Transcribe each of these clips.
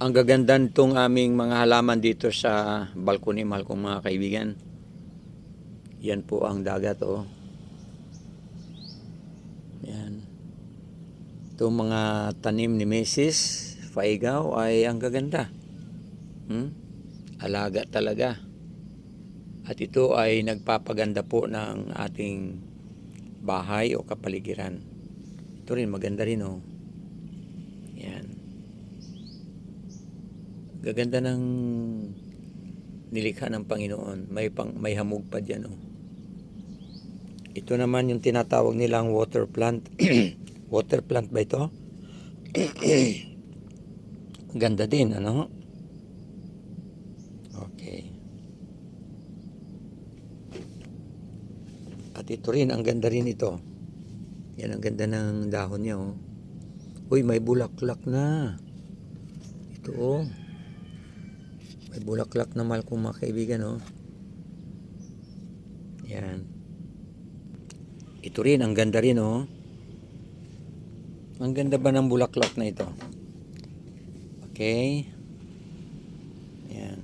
Ang gaganda nitong aming mga halaman dito sa balkoni, mahal kong mga kaibigan. Yan po ang dagat, oh. Yan. Itong mga tanim ni Mrs. Faigaw ay ang gaganda. Alaga talaga. At ito ay nagpapaganda po ng ating bahay o kapaligiran. Ito rin, maganda rin, oh. Yan. Gaganda ng nilikha ng Panginoon. May hamog pa dyan, oh. Ito naman yung tinatawag nilang water plant. Water plant ba ito? Ganda din, ano? Okay. At ito rin, ang ganda rin ito. Yan, ang ganda ng dahon niya, oh. Uy, may bulaklak na. Ito, oh. May bulaklak na, mahal kong mga kaibigan, oh. Yan. Ito rin, ang ganda rin, oh. Ang ganda ba ng bulaklak na ito? Okay. Yan.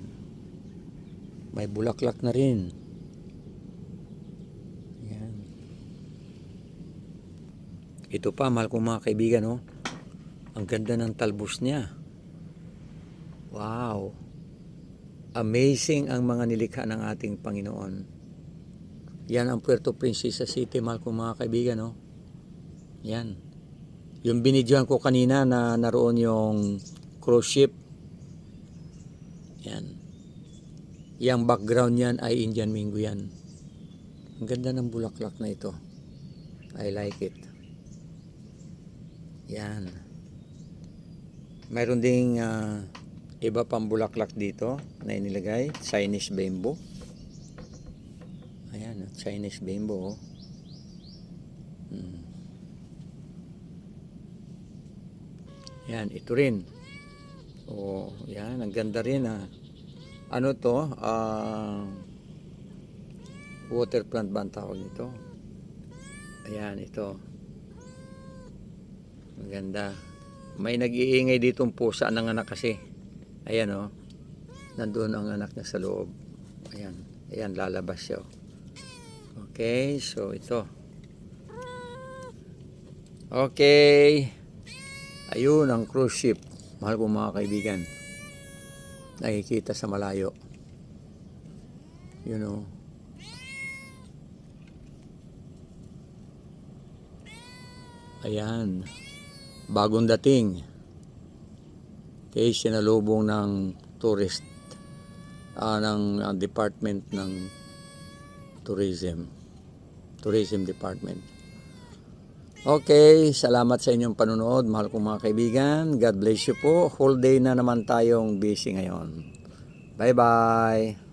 May bulaklak na rin. Yan. Ito pa, mahal kong mga kaibigan, oh. Ang ganda ng talbos niya. Wow. Amazing ang mga nilikha ng ating Panginoon. Yan ang Puerto Princesa City, mahal kong mga kaibigan, no? Yan. Yung binidyohan ko kanina na naroon yung cruise ship. Yan. Yang background yan ay Indian Mingo yan. Ang ganda ng bulaklak na ito. I like it. Yan. Mayroon ding iba pang bulaklak dito na inilagay. Chinese bamboo. Ayan, Chinese bamboo. Yan, ito rin. Oh, yan, ang ganda rin, ah. Ano to? Water plant ba ang tawag nito? Ayan, ito. Ang ganda. May nag-iingay ditong pusa ng anak kasi. Ayan, oh. Nandun ang anak niya sa loob. Ayan. Ayan, lalabas siya. Okay, so ito. Okay. Ayun ang cruise ship. Mahal kong mga kaibigan. Nakikita sa malayo. You know. Ayan. Bagong dating. Okay, sinalubong ng tourist. Ng department ng tourism. Tourism department. Okay, salamat sa inyong panunood, mahal kong mga kaibigan. God bless you po. Whole day na naman tayong busy ngayon. Bye-bye.